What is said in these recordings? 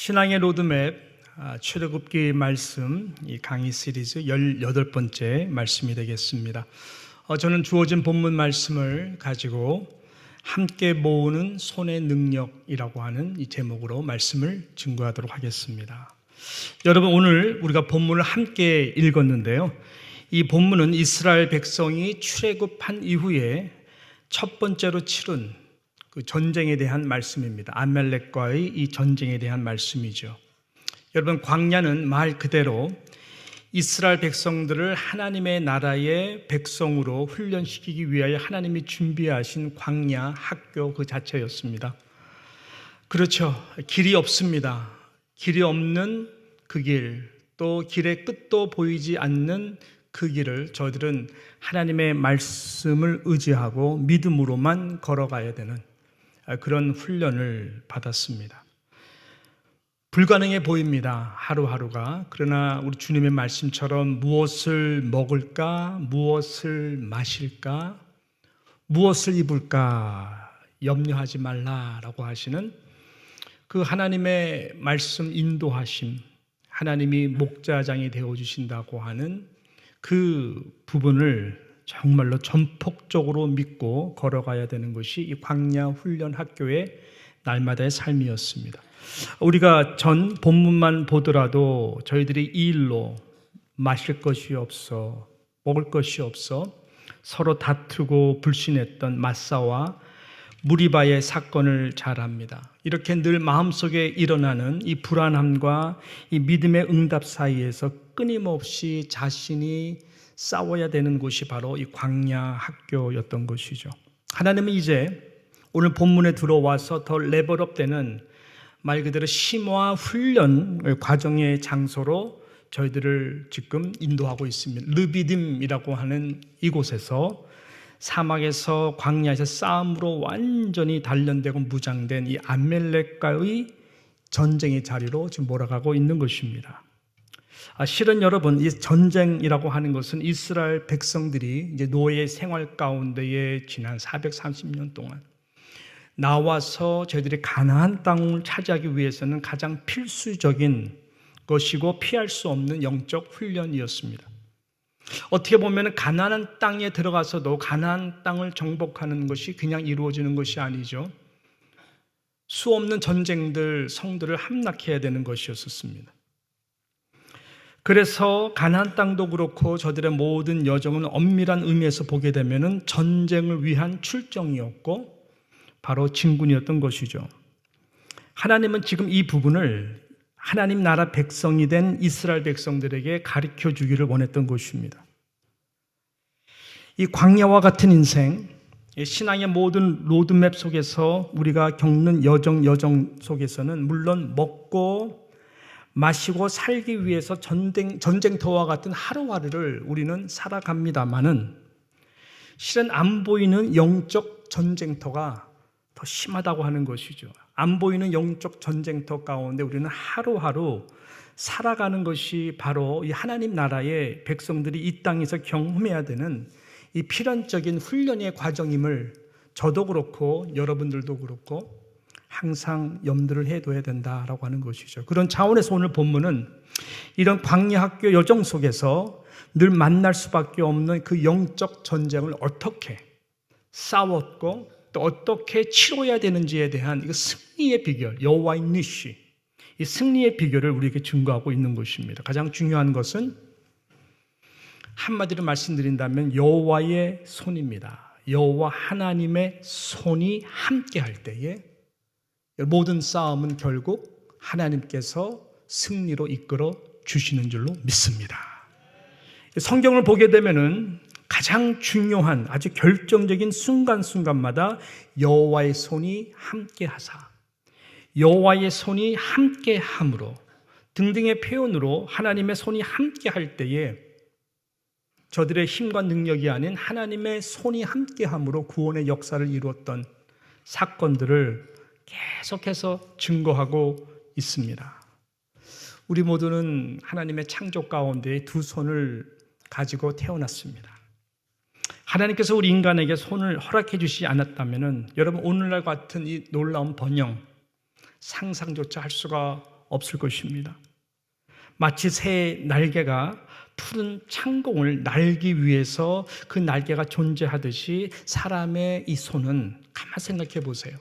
신앙의 로드맵 출애굽기 말씀 이 강의 시리즈 18번째 말씀이 되겠습니다. 저는 주어진 본문 말씀을 가지고 함께 모으는 손의 능력이라고 하는 이 제목으로 말씀을 증거하도록 하겠습니다. 여러분, 오늘 우리가 본문을 함께 읽었는데요. 이 본문은 이스라엘 백성이 출애굽한 이후에 첫 번째로 치른 그 전쟁에 대한 말씀입니다. 아말렉과의 이 전쟁에 대한 말씀이죠. 여러분, 광야는 말 그대로 이스라엘 백성들을 하나님의 나라의 백성으로 훈련시키기 위하여 하나님이 준비하신 광야 학교 그 자체였습니다. 그렇죠. 길이 없습니다. 길이 없는 그 길, 또 길의 끝도 보이지 않는 그 길을 저희들은 하나님의 말씀을 의지하고 믿음으로만 걸어가야 되는 그런 훈련을 받았습니다. 불가능해 보입니다. 하루하루가. 그러나 우리 주님의 말씀처럼 무엇을 먹을까, 무엇을 마실까, 무엇을 입을까 염려하지 말라라고 하시는 그 하나님의 말씀 인도하심, 하나님이 목자장이 되어주신다고 하는 그 부분을 정말로 전폭적으로 믿고 걸어가야 되는 것이 이 광야 훈련 학교의 날마다의 삶이었습니다. 우리가 전 본문만 보더라도 저희들이 이 일로 마실 것이 없어, 먹을 것이 없어 서로 다투고 불신했던 마사와 무리바의 사건을 잘 압니다. 이렇게 늘 마음속에 일어나는 이 불안함과 이 믿음의 응답 사이에서 끊임없이 자신이 싸워야 되는 곳이 바로 이 광야 학교였던 것이죠. 하나님은 이제 오늘 본문에 들어와서 더 레벨업되는 말 그대로 심화 훈련 과정의 장소로 저희들을 지금 인도하고 있습니다. 르비딤이라고 하는 이곳에서 사막에서 광야에서 싸움으로 완전히 단련되고 무장된 이 아말렉과의 전쟁의 자리로 지금 몰아가고 있는 것입니다. 실은 여러분, 이 전쟁이라고 하는 것은 이스라엘 백성들이 이제 노예 생활 가운데에 지난 430년 동안 나와서 저희들이 가나안 땅을 차지하기 위해서는 가장 필수적인 것이고 피할 수 없는 영적 훈련이었습니다. 어떻게 보면 가나안 땅에 들어가서도 가나안 땅을 정복하는 것이 그냥 이루어지는 것이 아니죠. 수 없는 전쟁들, 성들을 함락해야 되는 것이었습니다. 그래서 가나안 땅도 그렇고 저들의 모든 여정은 엄밀한 의미에서 보게 되면 전쟁을 위한 출정이었고 바로 진군이었던 것이죠. 하나님은 지금 이 부분을 하나님 나라 백성이 된 이스라엘 백성들에게 가르쳐 주기를 원했던 것입니다. 이 광야와 같은 인생, 신앙의 모든 로드맵 속에서 우리가 겪는 여정 속에서는 물론 먹고 마시고 살기 위해서 전쟁터와 같은 하루하루를 우리는 살아갑니다마는 실은 안 보이는 영적 전쟁터가 더 심하다고 하는 것이죠. 안 보이는 영적 전쟁터 가운데 우리는 하루하루 살아가는 것이 바로 이 하나님 나라의 백성들이 이 땅에서 경험해야 되는 이 필연적인 훈련의 과정임을 저도 그렇고 여러분들도 그렇고 항상 염두를 해둬야 된다라고 하는 것이죠. 그런 차원에서 오늘 본문은 이런 광야 학교 여정 속에서 늘 만날 수밖에 없는 그 영적 전쟁을 어떻게 싸웠고 또 어떻게 치러야 되는지에 대한 이 승리의 비결, 여호와의 니시, 이 승리의 비결을 우리에게 증거하고 있는 것입니다. 가장 중요한 것은 한마디로 말씀드린다면 여호와의 손입니다. 여호와 하나님의 손이 함께 할 때에 모든 싸움은 결국 하나님께서 승리로 이끌어 주시는 줄로 믿습니다. 성경을 보게 되면은 가장 중요한 아주 결정적인 순간순간마다 여호와의 손이 함께 하사, 여호와의 손이 함께 함으로 등등의 표현으로 하나님의 손이 함께 할 때에 저들의 힘과 능력이 아닌 하나님의 손이 함께 함으로 구원의 역사를 이루었던 사건들을 계속해서 증거하고 있습니다. 우리 모두는 하나님의 창조 가운데 두 손을 가지고 태어났습니다. 하나님께서 우리 인간에게 손을 허락해 주시지 않았다면 여러분 오늘날 같은 이 놀라운 번영 상상조차 할 수가 없을 것입니다. 마치 새의 날개가 푸른 창공을 날기 위해서 그 날개가 존재하듯이 사람의 이 손은 가만 생각해 보세요.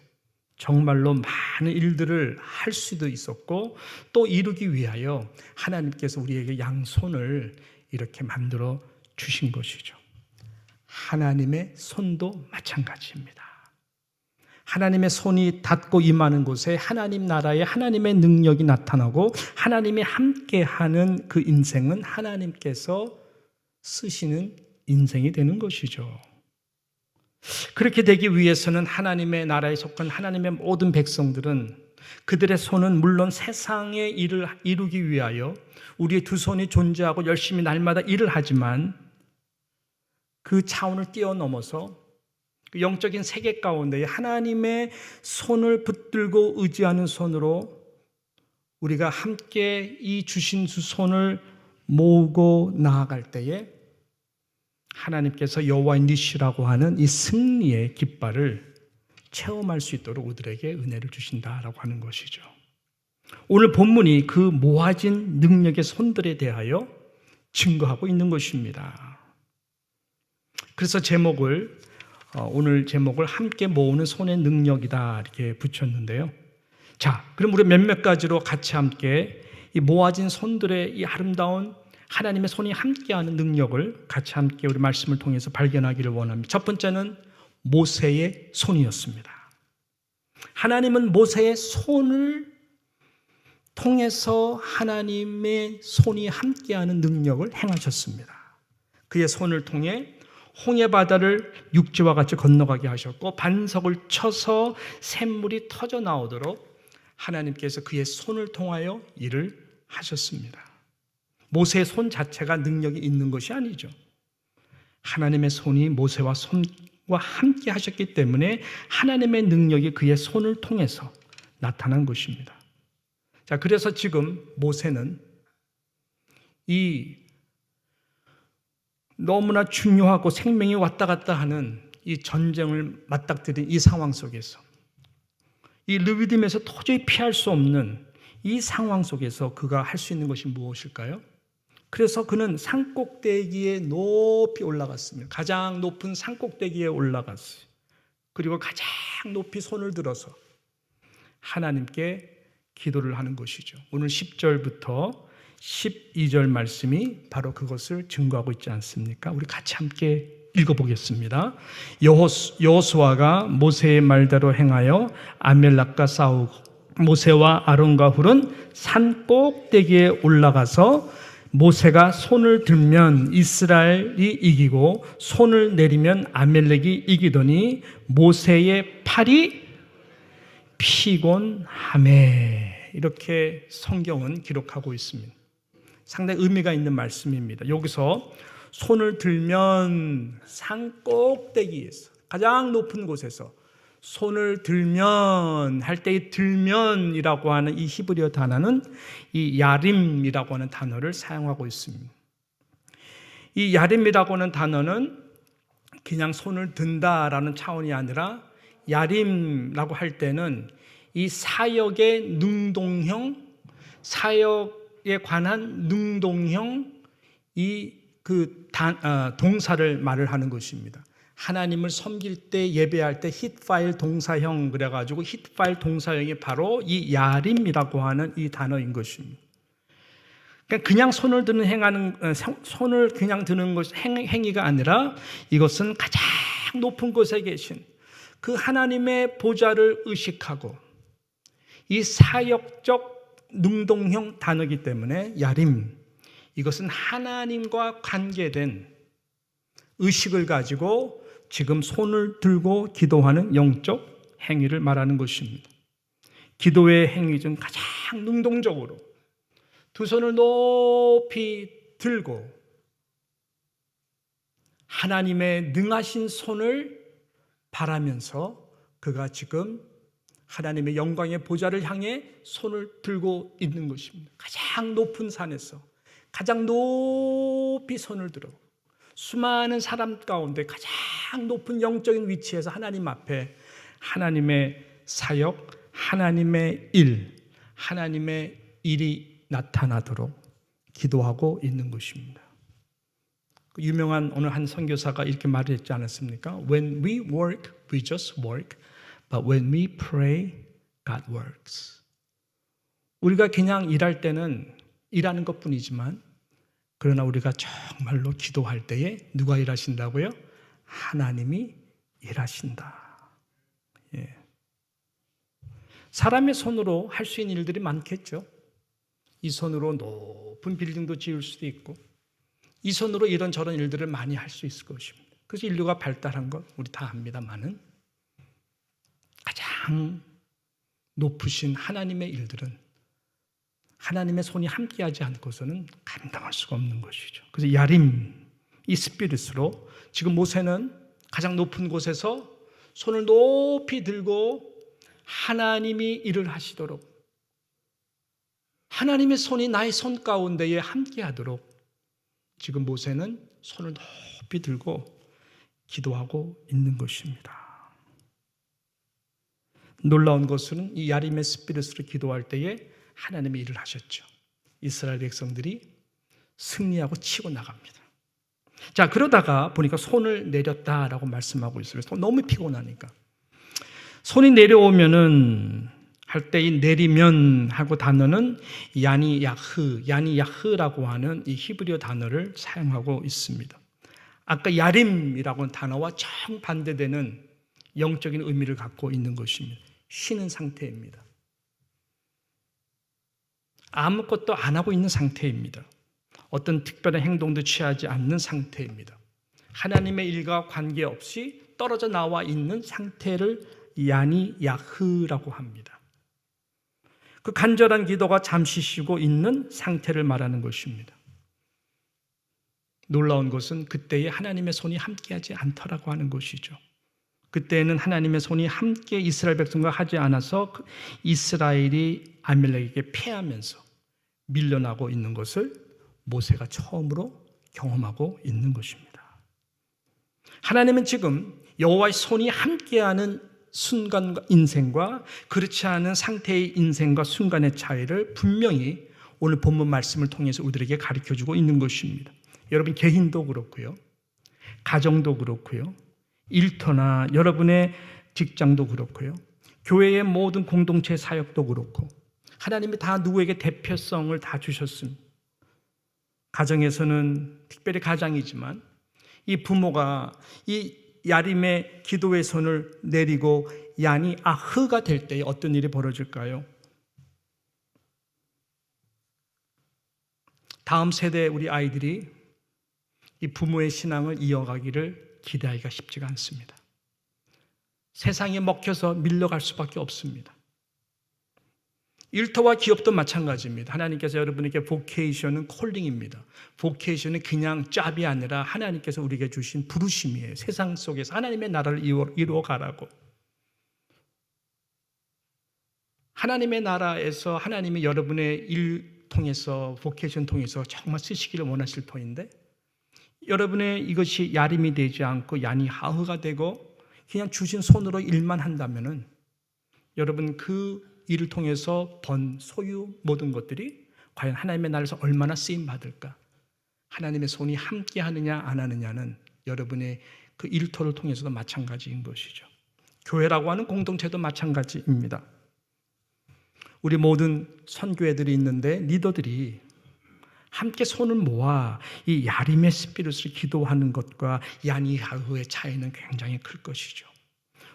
정말로 많은 일들을 할 수도 있었고 또 이루기 위하여 하나님께서 우리에게 양손을 이렇게 만들어 주신 것이죠. 하나님의 손도 마찬가지입니다. 하나님의 손이 닿고 임하는 곳에 하나님 나라의 하나님의 능력이 나타나고 하나님이 함께하는 그 인생은 하나님께서 쓰시는 인생이 되는 것이죠. 그렇게 되기 위해서는 하나님의 나라에 속한 하나님의 모든 백성들은 그들의 손은 물론 세상의 일을 이루기 위하여 우리의 두 손이 존재하고 열심히 날마다 일을 하지만 그 차원을 뛰어넘어서 그 영적인 세계 가운데 하나님의 손을 붙들고 의지하는 손으로 우리가 함께 이 주신 두 손을 모으고 나아갈 때에 하나님께서 여호와의 니시라고 하는 이 승리의 깃발을 체험할 수 있도록 우리들에게 은혜를 주신다라고 하는 것이죠. 오늘 본문이 그 모아진 능력의 손들에 대하여 증거하고 있는 것입니다. 그래서 오늘 제목을 함께 모으는 손의 능력이다 이렇게 붙였는데요. 자, 그럼 우리 몇몇 가지로 같이 함께 이 모아진 손들의 이 아름다운 하나님의 손이 함께하는 능력을 같이 함께 우리 말씀을 통해서 발견하기를 원합니다. 첫 번째는 모세의 손이었습니다. 하나님은 모세의 손을 통해서 하나님의 손이 함께하는 능력을 행하셨습니다. 그의 손을 통해 홍해 바다를 육지와 같이 건너가게 하셨고 반석을 쳐서 샘물이 터져 나오도록 하나님께서 그의 손을 통하여 일을 하셨습니다. 모세의 손 자체가 능력이 있는 것이 아니죠. 하나님의 손이 모세와 손과 함께 하셨기 때문에 하나님의 능력이 그의 손을 통해서 나타난 것입니다. 자, 그래서 지금 모세는 이 너무나 중요하고 생명이 왔다 갔다 하는 이 전쟁을 맞닥뜨린 이 상황 속에서 이 르비딤에서 도저히 피할 수 없는 이 상황 속에서 그가 할 수 있는 것이 무엇일까요? 그래서 그는 산꼭대기에 높이 올라갔습니다. 가장 높은 산꼭대기에 올라갔어요. 그리고 가장 높이 손을 들어서 하나님께 기도를 하는 것이죠. 오늘 10절부터 12절 말씀이 바로 그것을 증거하고 있지 않습니까? 우리 같이 함께 읽어보겠습니다. 여호수아가 모세의 말대로 행하여 아멜렉과 싸우고 모세와 아론과 훌은 산 꼭대기에 올라가서 모세가 손을 들면 이스라엘이 이기고 손을 내리면 아멜렉이 이기더니 모세의 팔이 피곤하매 이렇게 성경은 기록하고 있습니다. 상당히 의미가 있는 말씀입니다. 여기서 손을 들면 산 꼭대기에서 가장 높은 곳에서 손을 들면 할 때의 들면이라고 하는 이 히브리어 단어는 이 야림이라고 하는 단어를 사용하고 있습니다. 이 야림이라고 하는 단어는 그냥 손을 든다라는 차원이 아니라 야림이라고 할 때는 이 사역의 능동형, 사역에 관한 능동형 동사를 말을 하는 것입니다. 하나님을 섬길 때 예배할 때 hit파일 동사형 그래가지고 hit파일 동사형이 바로 이 야림이라고 하는 이 단어인 것입니다. 그냥 손을 드는 손을 그냥 드는 것 행위가 아니라 이것은 가장 높은 곳에 계신 그 하나님의 보좌를 의식하고 이 사역적 능동형 단어이기 때문에 야림 이것은 하나님과 관계된 의식을 가지고 지금 손을 들고 기도하는 영적 행위를 말하는 것입니다. 기도의 행위 중 가장 능동적으로 두 손을 높이 들고 하나님의 능하신 손을 바라면서 그가 지금 하나님의 영광의 보좌를 향해 손을 들고 있는 것입니다. 가장 높은 산에서 가장 높이 손을 들어 수많은 사람 가운데 가장 높은 영적인 위치에서 하나님 앞에 하나님의 사역, 하나님의 일, 하나님의 일이 나타나도록 기도하고 있는 것입니다. 유명한 오늘 한 선교사가 이렇게 말했지 않았습니까? When we work, we just work. But when we pray, God works. 우리가 그냥 일할 때는 일하는 것뿐이지만 그러나 우리가 정말로 기도할 때에 누가 일하신다고요? 하나님이 일하신다. 예. 사람의 손으로 할 수 있는 일들이 많겠죠. 이 손으로 높은 빌딩도 지을 수도 있고 이 손으로 이런저런 일들을 많이 할 수 있을 것입니다. 그래서 인류가 발달한 것 우리 다 압니다만은 가장 높으신 하나님의 일들은 하나님의 손이 함께하지 않고서는 감당할 수가 없는 것이죠. 그래서 야림, 이 스피릿으로 지금 모세는 가장 높은 곳에서 손을 높이 들고 하나님이 일을 하시도록 하나님의 손이 나의 손 가운데에 함께하도록 지금 모세는 손을 높이 들고 기도하고 있는 것입니다. 놀라운 것은 이 야림의 스피릿으로 기도할 때에 하나님이 일을 하셨죠. 이스라엘 백성들이 승리하고 치고 나갑니다. 자, 그러다가 보니까 손을 내렸다라고 말씀하고 있어요. 너무 피곤하니까. 손이 내려오면은 할 때 이 내리면 하고 단어는 야니야흐라고 하는 이 히브리어 단어를 사용하고 있습니다. 아까 야림이라고 하는 단어와 정반대되는 영적인 의미를 갖고 있는 것입니다. 쉬는 상태입니다. 아무것도 안 하고 있는 상태입니다. 어떤 특별한 행동도 취하지 않는 상태입니다. 하나님의 일과 관계없이 떨어져 나와 있는 상태를 야니야흐라고 합니다. 그 간절한 기도가 잠시 쉬고 있는 상태를 말하는 것입니다. 놀라운 것은 그때에 하나님의 손이 함께하지 않더라고 하는 것이죠. 그때에는 하나님의 손이 함께 이스라엘 백성과 하지 않아서 이스라엘이 아말렉에게 패하면서 밀려나고 있는 것을 모세가 처음으로 경험하고 있는 것입니다. 하나님은 지금 여호와의 손이 함께하는 순간과 인생과 그렇지 않은 상태의 인생과 순간의 차이를 분명히 오늘 본문 말씀을 통해서 우리들에게 가르쳐주고 있는 것입니다. 여러분 개인도 그렇고요. 가정도 그렇고요. 일터나 여러분의 직장도 그렇고요. 교회의 모든 공동체 사역도 그렇고 하나님이 다 누구에게 대표성을 다 주셨습니다. 가정에서는 특별히 가장이지만 이 부모가 이 야림의 기도의 손을 내리고 야니 아흐가 될 때에 어떤 일이 벌어질까요? 다음 세대 우리 아이들이 이 부모의 신앙을 이어가기를 기대하기가 쉽지가 않습니다. 세상에 먹혀서 밀려갈 수밖에 없습니다. 일터와 기업도 마찬가지입니다. 하나님께서 여러분에게 보케이션은 콜링입니다. 보케이션은 그냥 짭이 아니라 하나님께서 우리에게 주신 부르심이에요. 세상 속에서 하나님의 나라를 이루어가라고. 하나님의 나라에서 하나님이 여러분의 일 통해서 보케이션 통해서 정말 쓰시기를 원하실 터인데 여러분의 이것이 야림이 되지 않고 야니하흐가 되고 그냥 주신 손으로 일만 한다면은 여러분 그 일을 통해서 번 소유 모든 것들이 과연 하나님의 나라에서 얼마나 쓰임 받을까? 하나님의 손이 함께 하느냐 안 하느냐는 여러분의 그 일터를 통해서도 마찬가지인 것이죠. 교회라고 하는 공동체도 마찬가지입니다. 우리 모든 선교회들이 있는데 리더들이 함께 손을 모아 이 야림의 스피릿을 기도하는 것과 야니하흐의 차이는 굉장히 클 것이죠.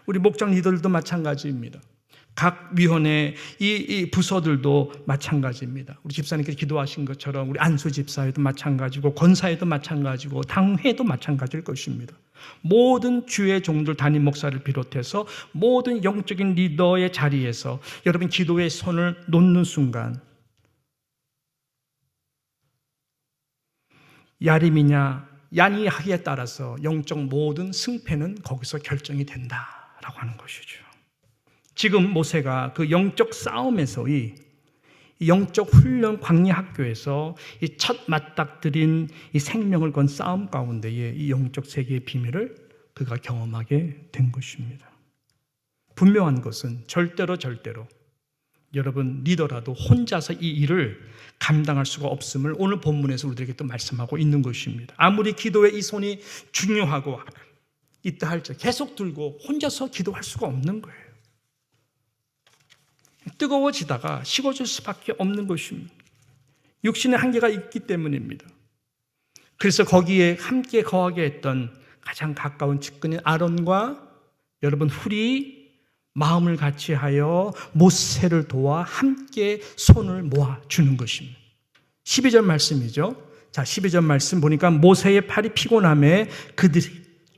우리 목장 리더들도 마찬가지입니다. 각 위원회 이 부서들도 마찬가지입니다. 우리 집사님께서 기도하신 것처럼 우리 안수 집사회도 마찬가지고 권사회도 마찬가지고 당회도 마찬가지일 것입니다. 모든 주의 종들 담임 목사를 비롯해서 모든 영적인 리더의 자리에서 여러분 기도의 손을 놓는 순간 야림이냐 야니하기에 따라서 영적 모든 승패는 거기서 결정이 된다라고 하는 것이죠. 지금 모세가 그 영적 싸움에서의 영적 훈련 광야 학교에서 이 첫 맞닥뜨린 이 생명을 건 싸움 가운데에 이 영적 세계의 비밀을 그가 경험하게 된 것입니다. 분명한 것은 절대로 여러분 리더라도 혼자서 이 일을 감당할 수가 없음을 오늘 본문에서 우리들에게 또 말씀하고 있는 것입니다. 아무리 기도에 이 손이 중요하고 있다 할지라도 계속 들고 혼자서 기도할 수가 없는 거예요. 뜨거워지다가 식어질 수밖에 없는 것입니다. 육신의 한계가 있기 때문입니다. 그래서 거기에 함께 거하게 했던 가장 가까운 측근인 아론과 여러분 훌이 마음을 같이 하여 모세를 도와 함께 손을 모아주는 것입니다. 12절 말씀이죠. 자, 12절 말씀 보니까 모세의 팔이 피곤함에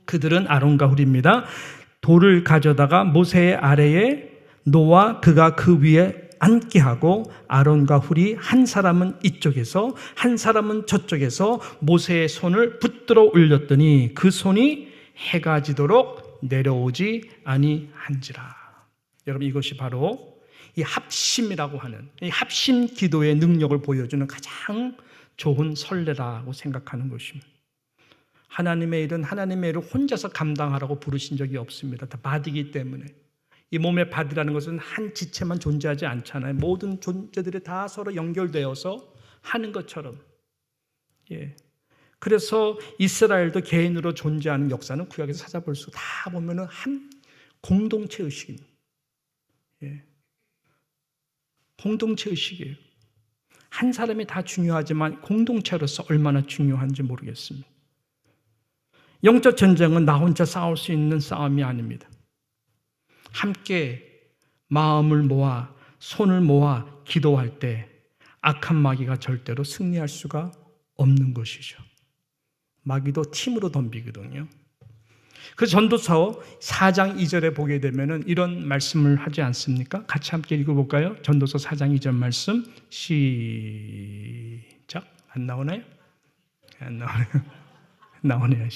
그들은 아론과 훌입니다. 돌을 가져다가 모세의 아래에 놓아 그가 그 위에 앉게 하고 아론과 훌이 한 사람은 이쪽에서 한 사람은 저쪽에서 모세의 손을 붙들어 올렸더니 그 손이 해가 지도록 내려오지 아니한지라. 여러분 이것이 바로 이 합심이라고 하는 이 합심 기도의 능력을 보여주는 가장 좋은 선례라고 생각하는 것입니다. 하나님의 일은 하나님의 일을 혼자서 감당하라고 부르신 적이 없습니다. 다 바디이기 때문에. 이 몸의 바디라는 것은 한 지체만 존재하지 않잖아요. 모든 존재들이 다 서로 연결되어서 하는 것처럼. 그래서 이스라엘도 개인으로 존재하는 역사는 구약에서 찾아볼 수 다 보면은 한 공동체 의식입니다. 공동체 의식이에요. 한 사람이 다 중요하지만 공동체로서 얼마나 중요한지 모르겠습니다. 영적 전쟁은 나 혼자 싸울 수 있는 싸움이 아닙니다. 함께 마음을 모아 손을 모아 기도할 때 악한 마귀가 절대로 승리할 수가 없는 것이죠. 마귀도 팀으로 덤비거든요. 그래서 전도서 4장 2절에 보게 되면 이런 말씀을 하지 않습니까? 같이 함께 읽어볼까요? 전도서 4장 2절 말씀 시작. 안 나오나요? 안 나오네요. 나오네요.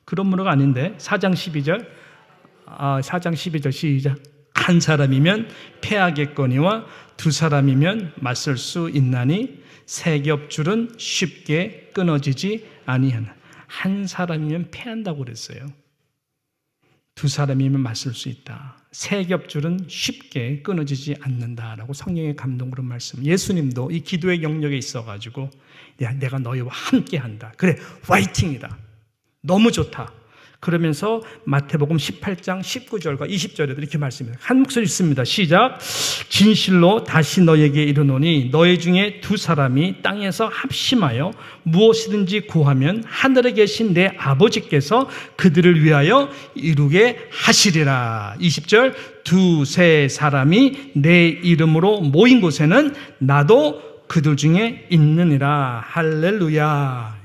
그런 문어가 아닌데 4장 12절 4장 12절 시작. 한 사람이면 패하겠거니와 두 사람이면 맞설 수 있나니 세 겹줄은 쉽게 끊어지지 아니하나. 한 사람이면 패한다고 그랬어요. 두 사람이면 맞설 수 있다. 세 겹줄은 쉽게 끊어지지 않는다라고 성령의 감동으로 말씀. 예수님도 이 기도의 영역에 있어가지고 내가 너희와 함께한다. 그래, 화이팅이다. 너무 좋다. 그러면서 마태복음 18장 19절과 20절에도 이렇게 말씀합니다. 한 목소리 있습니다. 시작. 진실로 다시 너에게 이르노니 너희 중에 두 사람이 땅에서 합심하여 무엇이든지 구하면 하늘에 계신 내 아버지께서 그들을 위하여 이루게 하시리라. 20절. 두세 사람이 내 이름으로 모인 곳에는 나도 그들 중에 있느니라. 할렐루야.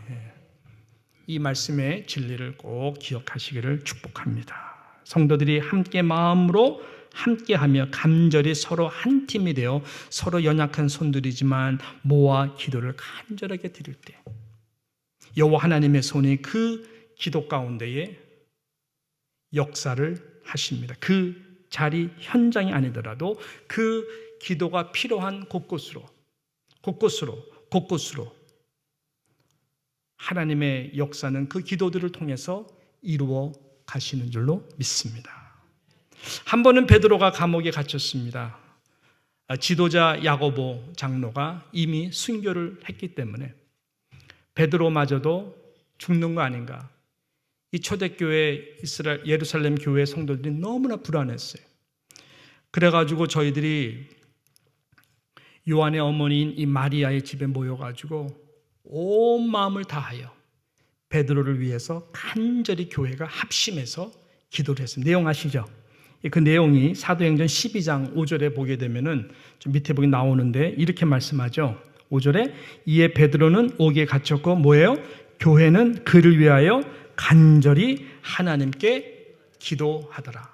이 말씀의 진리를 꼭 기억하시기를 축복합니다. 성도들이 함께 마음으로 함께하며 간절히 서로 한 팀이 되어 서로 연약한 손들이지만 모아 기도를 간절하게 드릴 때 여호와 하나님의 손이 그 기도 가운데에 역사를 하십니다. 그 자리 현장이 아니더라도 그 기도가 필요한 곳곳으로 하나님의 역사는 그 기도들을 통해서 이루어 가시는 줄로 믿습니다. 한 번은 베드로가 감옥에 갇혔습니다. 지도자 야고보 장로가 이미 순교를 했기 때문에 베드로마저도 죽는 거 아닌가. 이 초대교회 이스라엘 예루살렘 교회 성도들이 너무나 불안했어요. 그래가지고 저희들이 요한의 어머니인 이 마리아의 집에 모여가지고 온 마음을 다하여 베드로를 위해서 간절히 교회가 합심해서 기도를 했습니다. 내용 아시죠? 그 내용이 사도행전 12장 5절에 보게 되면은 좀 밑에 보기 나오는데 이렇게 말씀하죠. 5절에 이에 베드로는 옥에 갇혔고 뭐예요? 교회는 그를 위하여 간절히 하나님께 기도하더라.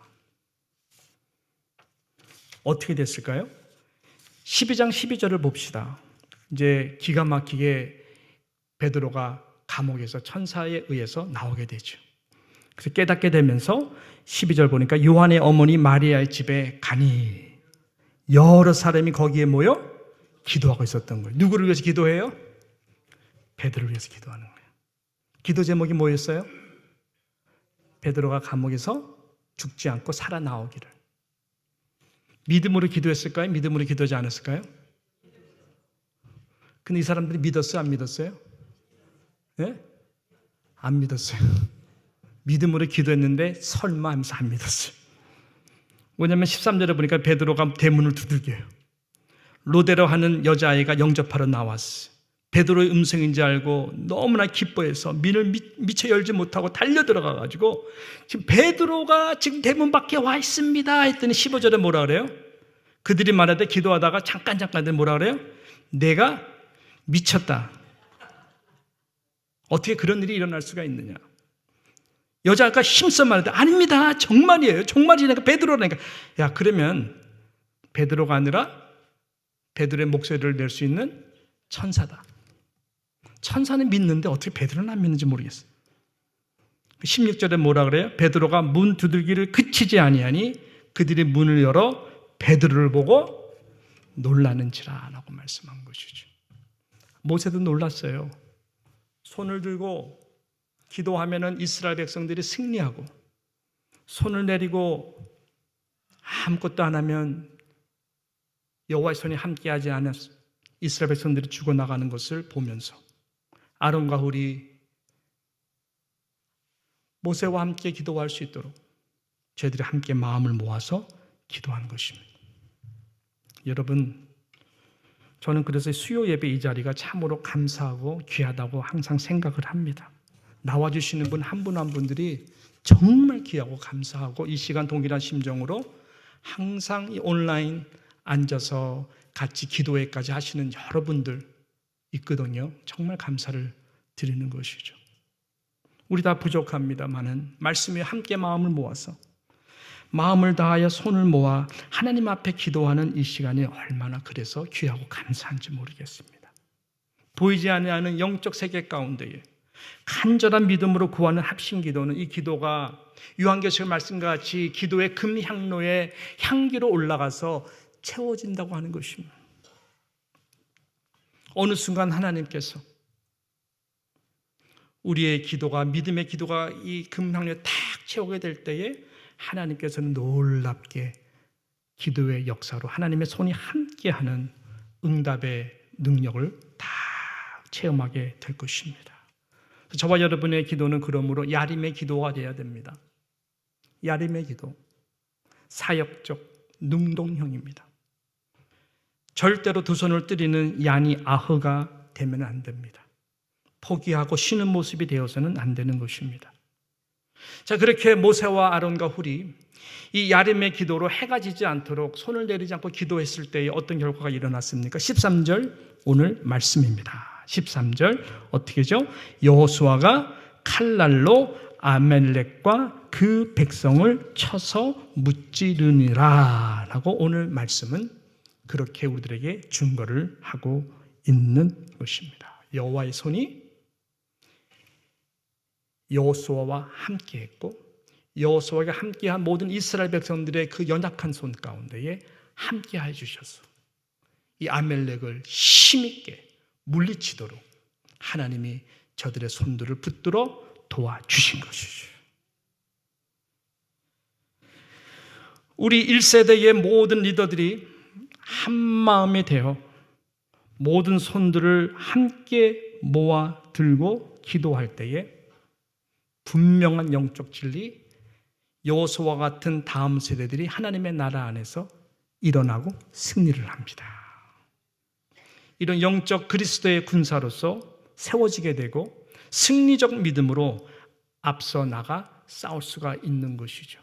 어떻게 됐을까요? 12장 12절을 봅시다. 이제 기가 막히게 베드로가 감옥에서 천사에 의해서 나오게 되죠. 그래서 깨닫게 되면서 12절 보니까 요한의 어머니 마리아의 집에 가니 여러 사람이 거기에 모여 기도하고 있었던 거예요. 누구를 위해서 기도해요? 베드로를 위해서 기도하는 거예요. 기도 제목이 뭐였어요? 베드로가 감옥에서 죽지 않고 살아나오기를. 믿음으로 기도했을까요? 믿음으로 기도하지 않았을까요? 근데 이 사람들이 믿었어요? 안 믿었어요? 네? 안 믿었어요. 믿음으로 기도했는데 설마 하면서 안 믿었어요. 왜냐하면 13절에 보니까 베드로가 대문을 두들겨요. 로데로 하는 여자아이가 영접하러 나왔어요. 베드로의 음성인지 알고 너무나 기뻐해서 문을 미처 열지 못하고 달려 들어가가지고 지금 베드로가 지금 대문 밖에 와 있습니다 했더니 15절에 뭐라 그래요? 그들이 말하되 기도하다가 잠깐 뭐라 그래요? 내가 미쳤다. 어떻게 그런 일이 일어날 수가 있느냐? 여자가 힘써 말하되 아닙니다. 정말이에요. 정말이니까 베드로라니까. 야, 그러면 베드로가 아니라 베드로의 목소리를 낼 수 있는 천사다. 천사는 믿는데 어떻게 베드로는 안 믿는지 모르겠어요. 16절에 뭐라 그래요? 베드로가 문 두들기를 그치지 아니하니 그들이 문을 열어 베드로를 보고 놀라는지라 라고 말씀한 것이죠. 모세도 놀랐어요. 손을 들고 기도하면은 이스라엘 백성들이 승리하고 손을 내리고 아무것도 안 하면 여호와의 손이 함께하지 않아 이스라엘 백성들이 죽어나가는 것을 보면서 아론과 훌이 모세와 함께 기도할 수 있도록 저희들이 함께 마음을 모아서 기도하는 것입니다. 여러분, 저는 그래서 수요 예배 이 자리가 참으로 감사하고 귀하다고 항상 생각을 합니다. 나와주시는 분 한 분 한 분들이 정말 귀하고 감사하고 이 시간 동일한 심정으로 항상 이 온라인 앉아서 같이 기도회까지 하시는 여러분들 있거든요. 정말 감사를 드리는 것이죠. 우리 다 부족합니다만은 말씀에 함께 마음을 모아서 마음을 다하여 손을 모아 하나님 앞에 기도하는 이 시간이 얼마나 그래서 귀하고 감사한지 모르겠습니다. 보이지 않는 영적 세계 가운데에 간절한 믿음으로 구하는 합심 기도는 이 기도가 요한계시록 말씀과 같이 기도의 금향로에 향기로 올라가서 채워진다고 하는 것입니다. 어느 순간 하나님께서 우리의 기도가 믿음의 기도가 이 금향로에 탁 채우게 될 때에 하나님께서는 놀랍게 기도의 역사로 하나님의 손이 함께하는 응답의 능력을 다 체험하게 될 것입니다. 저와 여러분의 기도는 그러므로 야림의 기도가 되어야 됩니다. 야림의 기도, 사역적 능동형입니다. 절대로 두 손을 뜨리는 야니 아흐가 되면 안 됩니다. 포기하고 쉬는 모습이 되어서는 안 되는 것입니다. 자, 그렇게 모세와 아론과 훌이 이 야림의 기도로 해가 지지 않도록 손을 내리지 않고 기도했을 때에 어떤 결과가 일어났습니까? 13절 오늘 말씀입니다. 13절 어떻게죠? 여호수아가 칼날로 아멜렉과 그 백성을 쳐서 무찌르니라 라고 오늘 말씀은 그렇게 우리들에게 증거를 하고 있는 것입니다. 여호와의 손이 여호수아와 함께했고 여호수아가 함께한 모든 이스라엘 백성들의 그 연약한 손 가운데에 함께해 주셔서 이 아멜렉을 힘있게 물리치도록 하나님이 저들의 손들을 붙들어 도와주신 것이죠. 우리 1세대의 모든 리더들이 한 마음이 되어 모든 손들을 함께 모아 들고 기도할 때에 분명한 영적 진리, 여호수아와 같은 다음 세대들이 하나님의 나라 안에서 일어나고 승리를 합니다. 이런 영적 그리스도의 군사로서 세워지게 되고 승리적 믿음으로 앞서 나가 싸울 수가 있는 것이죠.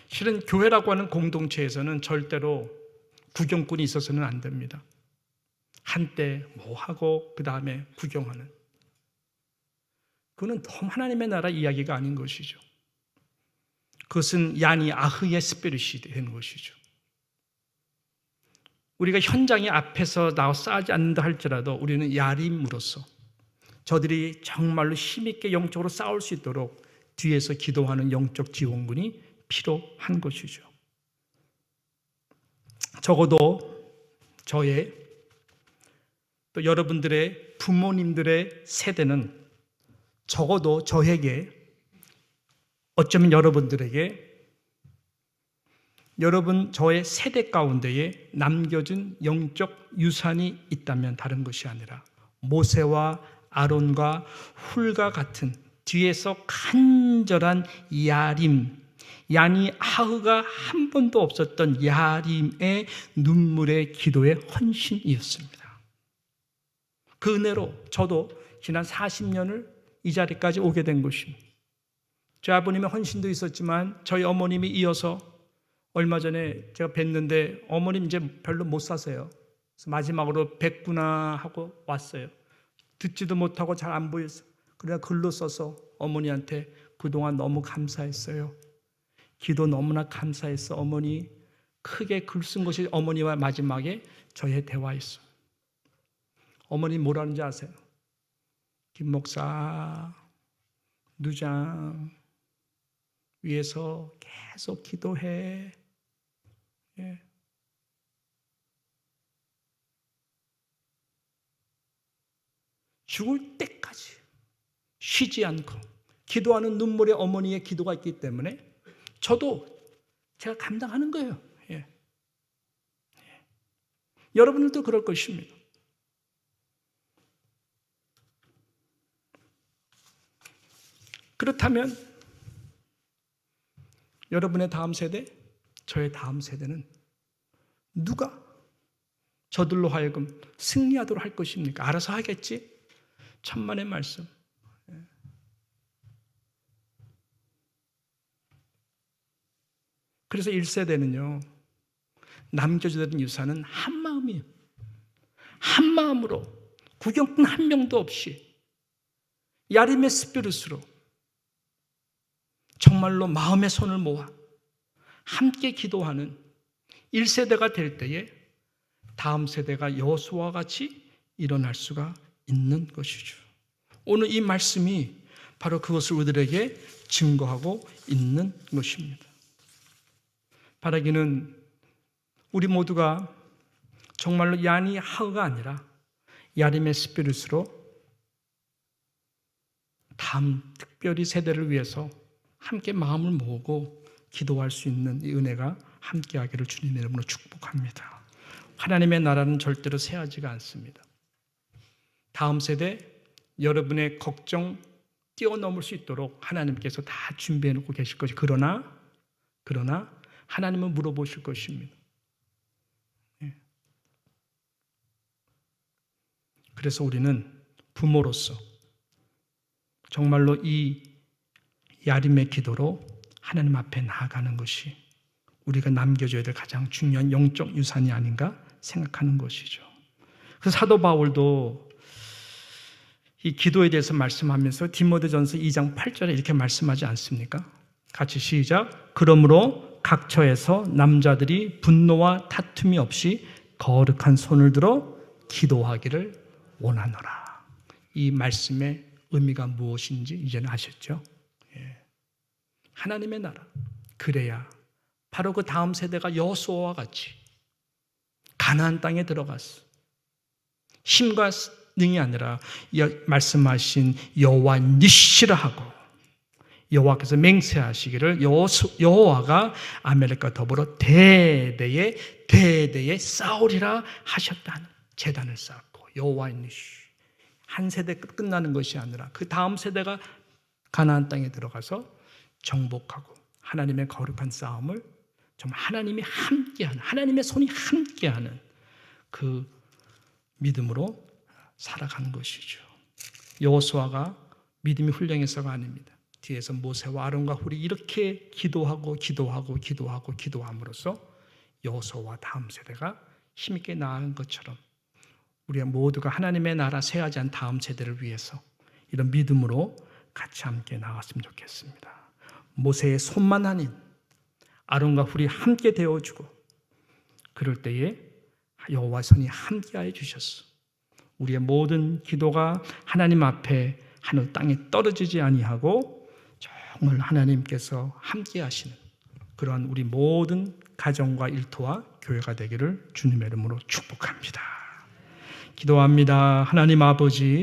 실은 교회라고 하는 공동체에서는 절대로 구경꾼이 있어서는 안 됩니다. 한때 뭐 하고 그 다음에 구경하는, 그거는 너무 하나님의 나라 이야기가 아닌 것이죠. 그것은 야니 아흐의 스피릿이 되는 것이죠. 우리가 현장의 앞에서 나와 싸우지 않는다 할지라도 우리는 야림으로서 저들이 정말로 힘있게 영적으로 싸울 수 있도록 뒤에서 기도하는 영적 지원군이 필요한 것이죠. 적어도 저의 또 여러분들의 부모님들의 세대는 적어도 저에게, 어쩌면 여러분들에게 여러분 저의 세대 가운데에 남겨진 영적 유산이 있다면 다른 것이 아니라 모세와 아론과 훌과 같은 뒤에서 간절한 야림, 야니 아흐가 한 번도 없었던 야림의 눈물의 기도의 헌신이었습니다. 그 은혜로 저도 지난 40년을 이 자리까지 오게 된 것입니다. 저희 아버님의 헌신도 있었지만 저희 어머님이 이어서 얼마 전에 제가 뵀는데 어머님 이제 별로 못 사세요. 그래서 마지막으로 뵙구나 하고 왔어요. 듣지도 못하고 잘 안 보였어요. 그러나 글로 써서 어머니한테 그동안 너무 감사했어요. 기도 너무나 감사했어. 어머니 크게 글 쓴 것이 어머니와 마지막에 저의 대화였어요. 어머니 뭐라는지 아세요? 김 목사, 누장 위해서 계속 기도해. 예. 죽을 때까지 쉬지 않고 기도하는 눈물의 어머니의 기도가 있기 때문에 저도 제가 감당하는 거예요. 예. 여러분들도 그럴 것입니다. 그렇다면 여러분의 다음 세대, 저의 다음 세대는 누가 저들로 하여금 승리하도록 할 것입니까? 알아서 하겠지? 천만의 말씀. 그래서 1세대는요, 남겨져야 되는 유산은 한 마음이에요. 한 마음으로, 구경꾼 한 명도 없이, 야림의 스피릿으로, 정말로 마음의 손을 모아 함께 기도하는 1세대가 될 때에 다음 세대가 여호수아와 같이 일어날 수가 있는 것이죠. 오늘 이 말씀이 바로 그것을 우리들에게 증거하고 있는 것입니다. 바라기는 우리 모두가 정말로 야니 하흐가 아니라 야림의 스피릿으로 다음 특별히 세대를 위해서 함께 마음을 모으고 기도할 수 있는 이 은혜가 함께하기를 주님의 이름으로 축복합니다. 하나님의 나라는 절대로 쇠하지가 않습니다. 다음 세대 여러분의 걱정 뛰어넘을 수 있도록 하나님께서 다 준비해 놓고 계실 것이 그러나 하나님은 물어보실 것입니다. 그래서 우리는 부모로서 정말로 이 야림의 기도로 하나님 앞에 나아가는 것이 우리가 남겨줘야 될 가장 중요한 영적 유산이 아닌가 생각하는 것이죠. 그래서 사도 바울도 이 기도에 대해서 말씀하면서 디모데전서 2장 8절에 이렇게 말씀하지 않습니까? 같이 시작. 그러므로 각 처에서 남자들이 분노와 다툼이 없이 거룩한 손을 들어 기도하기를 원하노라. 이 말씀의 의미가 무엇인지 이제는 아셨죠? 하나님의 나라. 그래야 바로 그 다음 세대가 여호수아와 같이 가나안 땅에 들어갔어. 힘과 능이 아니라 말씀하신 여호와 니시라 하고 여호와께서 맹세하시기를 여호와가 아말렉과 더불어 대대에 싸우리라 하셨다는 제단을 쌓고 여호와 니시. 한 세대 끝나는 것이 아니라 그 다음 세대가 가나안 땅에 들어가서 정복하고 하나님의 거룩한 싸움을 정말 하나님이 함께하는, 하나님의 손이 함께하는 그 믿음으로 살아가는 것이죠. 여호수아가 믿음이 훌륭해서가 아닙니다. 뒤에서 모세와 아론과 훌이 이렇게 기도함으로써 여호수아와 다음 세대가 힘있게 나아간 것처럼 우리가 모두가 하나님의 나라 쇠하지 않은 다음 세대를 위해서 이런 믿음으로 같이 함께 나갔으면 좋겠습니다. 모세의 손만 아닌 아론과 훌이 함께 되어주고 그럴 때에 여호와 손이 함께하여 주셨어. 우리의 모든 기도가 하나님 앞에 하늘 땅에 떨어지지 아니하고 정말 하나님께서 함께하시는 그러한 우리 모든 가정과 일터와 교회가 되기를 주님의 이름으로 축복합니다. 기도합니다. 하나님 아버지,